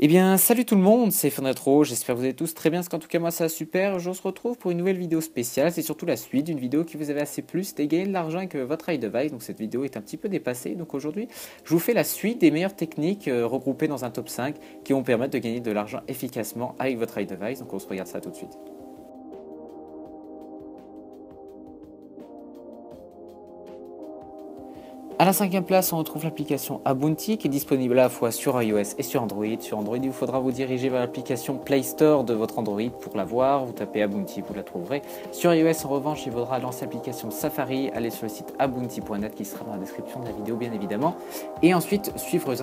Eh bien, salut tout le monde, c'est Fenatro, j'espère que vous allez tous très bien, parce qu'en tout cas moi ça va super. On se retrouve pour une nouvelle vidéo spéciale, c'est surtout la suite d'une vidéo qui vous avait assez plu, c'était gagner de l'argent avec votre iDevice, donc cette vidéo est un petit peu dépassée, donc aujourd'hui je vous fais la suite des meilleures techniques regroupées dans un top 5 qui vont permettre de gagner de l'argent efficacement avec votre iDevice, donc on se regarde ça tout de suite. À la cinquième place, on retrouve l'application Abounti qui est disponible à la fois sur iOS et sur Android. Sur Android, il vous faudra vous diriger vers l'application Play Store de votre Android pour la voir. Vous tapez Abounti, vous la trouverez. Sur iOS, en revanche, il faudra lancer l'application Safari, aller sur le site abounti.net qui sera dans la description de la vidéo, bien évidemment. Et ensuite, suivre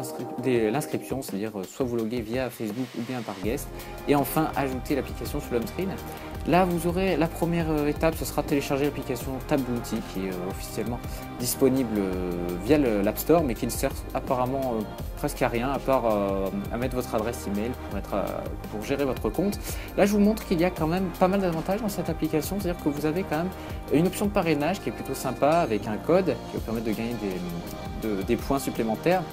l'inscription, c'est-à-dire soit vous loguer via Facebook ou bien par guest. Et enfin, ajouter l'application sur l'home screen. Là, vous aurez la première étape, ce sera télécharger l'application Tabounty qui est officiellement disponible via l'App Store, mais qui ne sert apparemment presque à rien, à part à mettre votre adresse email pour gérer votre compte. Là, je vous montre qu'il y a quand même pas mal d'avantages dans cette application, c'est-à-dire que vous avez quand même une option de parrainage qui est plutôt sympa, avec un code qui va permettre de gagner des points supplémentaires.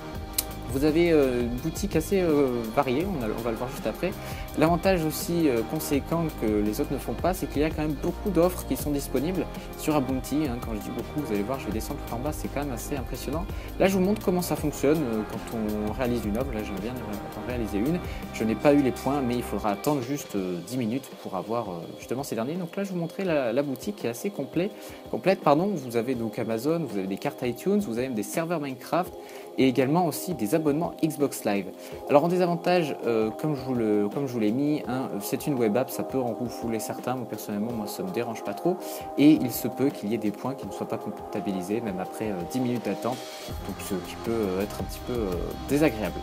Vous avez une boutique assez variée, on va le voir juste après. L'avantage aussi conséquent que les autres ne font pas, c'est qu'il y a quand même beaucoup d'offres qui sont disponibles sur Abounti. Quand je dis beaucoup, vous allez voir, je vais descendre tout en bas, c'est quand même assez impressionnant. Là, je vous montre comment ça fonctionne quand on réalise une offre. Là, je viens d'en réaliser une. Je n'ai pas eu les points, mais il faudra attendre juste 10 minutes pour avoir justement ces derniers. Donc là, je vous montrer la boutique qui est assez complète. Vous avez donc Amazon, vous avez des cartes iTunes, vous avez même des serveurs Minecraft et également aussi des abonnements Xbox Live. Alors en désavantage, comme je vous l'ai mis, c'est une web app, ça peut en refouler certains, moi personnellement moi ça me dérange pas trop, et il se peut qu'il y ait des points qui ne soient pas comptabilisés, même après 10 minutes d'attente, donc ce qui peut être un petit peu désagréable.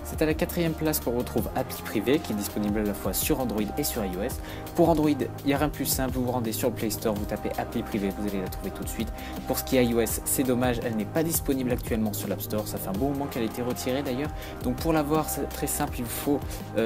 C'est à la quatrième place qu'on retrouve Appli Privé qui est disponible à la fois sur Android et sur iOS. Pour Android, il n'y a rien de plus simple, vous vous rendez sur le Play Store, vous tapez Appli Privé, vous allez la trouver tout de suite. Pour ce qui est iOS, c'est dommage, elle n'est pas disponible actuellement sur l'App Store, ça fait un bon moment qu'elle a été retirée d'ailleurs. Donc pour l'avoir, c'est très simple, il faut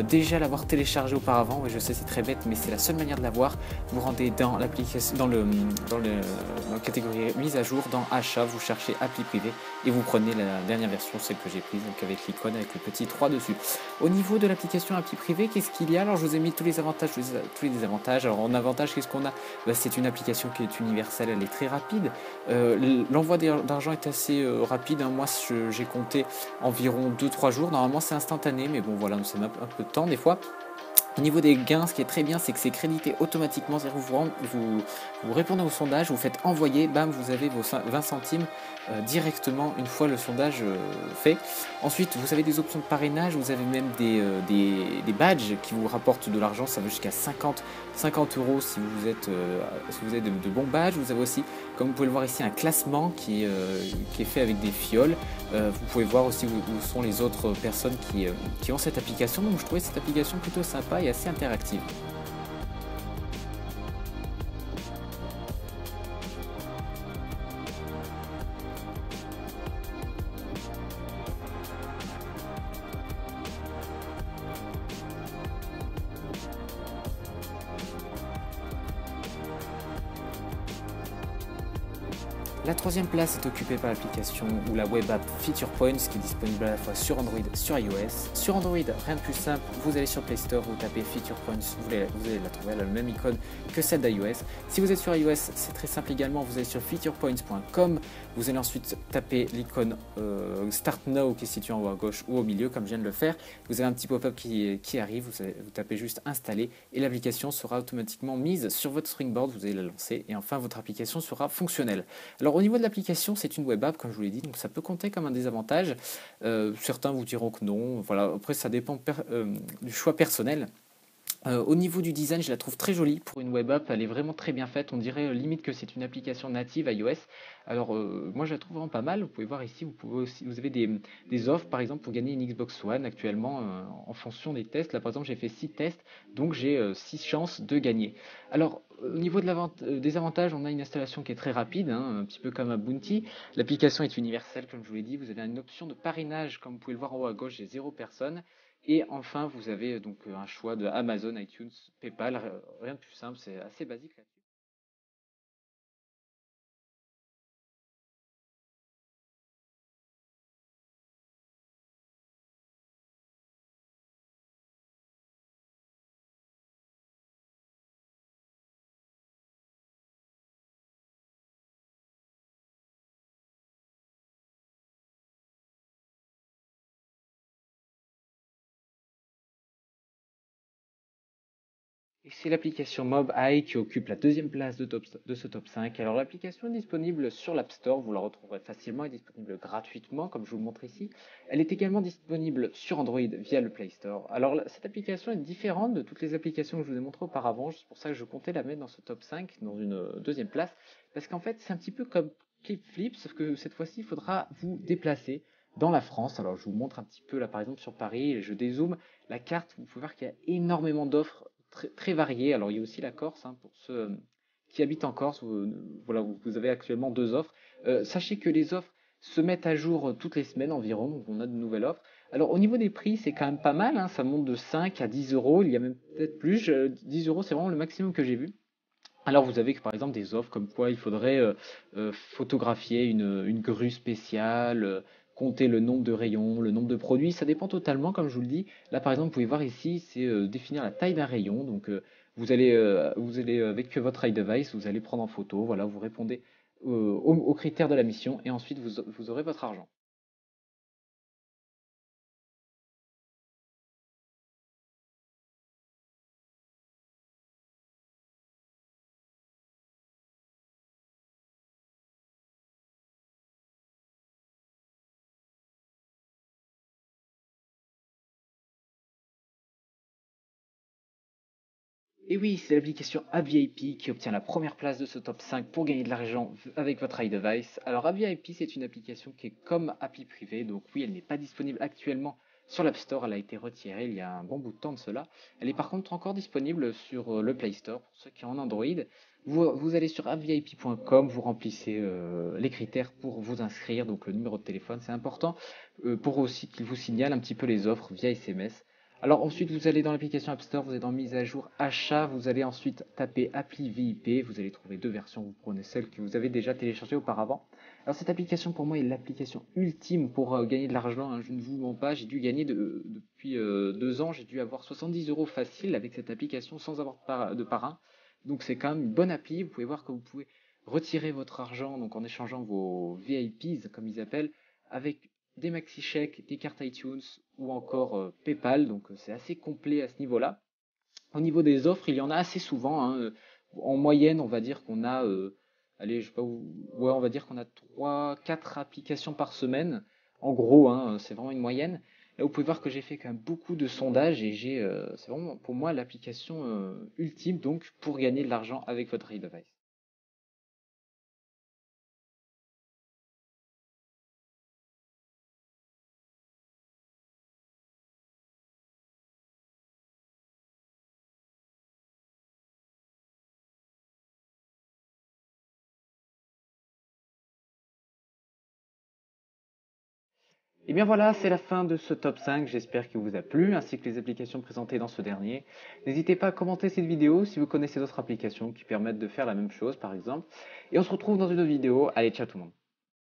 déjà l'avoir téléchargée auparavant. Oui, je sais, c'est très bête, mais c'est la seule manière de l'avoir. Vous rendez dans l'application, dans la catégorie mise à jour, dans Achat, vous cherchez Appli Privé et vous prenez la dernière version, celle que j'ai prise, donc avec l'icône, avec le petit 3 dessus. Au niveau de l'application Appli Privé, qu'est-ce qu'il y a? Alors je vous ai mis tous les avantages, tous les désavantages. Alors en avantage, qu'est-ce qu'on a? C'est une application qui est universelle, elle est très rapide. L'envoi d'argent est assez rapide. Moi j'ai compté environ 2-3 jours. Normalement c'est instantané, mais bon voilà, ça met un peu de temps des fois. Au niveau des gains, ce qui est très bien, c'est que c'est crédité automatiquement. C'est-à-dire que vous répondez au sondage, vous faites envoyer, bam, vous avez vos 20 centimes directement une fois le sondage fait. Ensuite, vous avez des options de parrainage, vous avez même des badges qui vous rapportent de l'argent. Ça va jusqu'à 50 euros si vous êtes de bons badges. Vous avez aussi, comme vous pouvez le voir ici, un classement qui est fait avec des fioles. Vous pouvez voir aussi où sont les autres personnes qui ont cette application. Donc je trouvais cette application plutôt sympa et assez interactive. La troisième place est occupée par l'application ou la web app Feature Points qui est disponible à la fois sur Android et sur iOS. Sur Android, rien de plus simple, vous allez sur Play Store, vous tapez Feature Points, vous allez la trouver, elle a le même icône que celle d'iOS. Si vous êtes sur iOS, c'est très simple également, vous allez sur featurepoints.com, vous allez ensuite taper l'icône Start Now qui est située en haut à gauche ou au milieu comme je viens de le faire. Vous avez un petit pop-up qui arrive, vous tapez juste installer et l'application sera automatiquement mise sur votre Springboard, vous allez la lancer et enfin votre application sera fonctionnelle. Alors au niveau de l'application, c'est une web app comme je vous l'ai dit, donc ça peut compter comme un désavantage. Certains vous diront que non, voilà. Après ça dépend du choix personnel. Au niveau du design, je la trouve très jolie pour une web app, elle est vraiment très bien faite, on dirait limite que c'est une application native iOS Alors, moi, je la trouve vraiment pas mal. Vous pouvez voir ici, vous pouvez aussi, vous avez des offres, par exemple, pour gagner une Xbox One actuellement en fonction des tests. Là, par exemple, j'ai fait 6 tests, donc j'ai 6 chances de gagner. Alors, au niveau des avantages, on a une installation qui est très rapide, hein, un petit peu comme à Bounty. L'application est universelle, comme je vous l'ai dit. Vous avez une option de parrainage, comme vous pouvez le voir en haut à gauche, j'ai 0 personne. Et enfin, vous avez donc un choix de Amazon, iTunes, PayPal, rien de plus simple, c'est assez basique là. Et c'est l'application MobEye qui occupe la deuxième place de ce top 5. Alors l'application est disponible sur l'App Store, vous la retrouverez facilement, elle est disponible gratuitement comme je vous le montre ici. Elle est également disponible sur Android via le Play Store. Alors cette application est différente de toutes les applications que je vous ai montrées auparavant, c'est pour ça que je comptais la mettre dans ce top 5, dans une deuxième place, parce qu'en fait c'est un petit peu comme Flip, sauf que cette fois-ci il faudra vous déplacer dans la France. Alors je vous montre un petit peu là par exemple sur Paris, je dézoome la carte, vous pouvez voir qu'il y a énormément d'offres très variées. Alors il y a aussi la Corse, hein, pour ceux qui habitent en Corse, voilà, vous avez actuellement 2 offres. Sachez que les offres se mettent à jour toutes les semaines environ, donc on a de nouvelles offres. Alors au niveau des prix, c'est quand même pas mal, hein, ça monte de 5 à 10 euros, il y a même peut-être plus. 10 euros, c'est vraiment le maximum que j'ai vu. Alors vous avez par exemple des offres comme quoi il faudrait photographier une grue spéciale, compter le nombre de rayons, le nombre de produits, ça dépend totalement comme je vous le dis. Là par exemple vous pouvez voir ici c'est définir la taille d'un rayon, donc vous allez avec votre iDevice, vous allez prendre en photo, voilà, vous répondez aux critères de la mission et ensuite vous aurez votre argent. Et oui, c'est l'application AppVIP qui obtient la première place de ce top 5 pour gagner de l'argent avec votre iDevice. Alors AppVIP, c'est une application qui est comme Appli Privé, donc oui, elle n'est pas disponible actuellement sur l'App Store, elle a été retirée il y a un bon bout de temps de cela. Elle est par contre encore disponible sur le Play Store pour ceux qui ont en Android. Vous allez sur appvip.com, vous remplissez les critères pour vous inscrire, donc le numéro de téléphone, c'est important, pour aussi qu'il vous signale un petit peu les offres via SMS. Alors ensuite, vous allez dans l'application App Store, vous êtes dans mise à jour achat, vous allez ensuite taper appli VIP, vous allez trouver 2 versions, vous prenez celle que vous avez déjà téléchargée auparavant. Alors cette application pour moi est l'application ultime pour gagner de l'argent, hein, je ne vous mens pas, j'ai dû gagner depuis 2 ans, j'ai dû avoir 70 euros facile avec cette application sans avoir de parrain. Donc c'est quand même une bonne appli, vous pouvez voir que vous pouvez retirer votre argent donc en échangeant vos VIPs comme ils appellent avec des maxi-chèques, des cartes iTunes ou encore PayPal, donc c'est assez complet à ce niveau-là. Au niveau des offres, il y en a assez souvent, hein. En moyenne, on va dire qu'on a, allez, je sais pas ouais, on va dire qu'on a 3, 4 applications par semaine. En gros, hein, c'est vraiment une moyenne. Là, vous pouvez voir que j'ai fait quand même beaucoup de sondages et c'est vraiment pour moi l'application ultime donc pour gagner de l'argent avec votre iDevice. Et bien voilà, c'est la fin de ce top 5, j'espère qu'il vous a plu, ainsi que les applications présentées dans ce dernier. N'hésitez pas à commenter cette vidéo si vous connaissez d'autres applications qui permettent de faire la même chose par exemple. Et on se retrouve dans une autre vidéo. Allez, ciao tout le monde.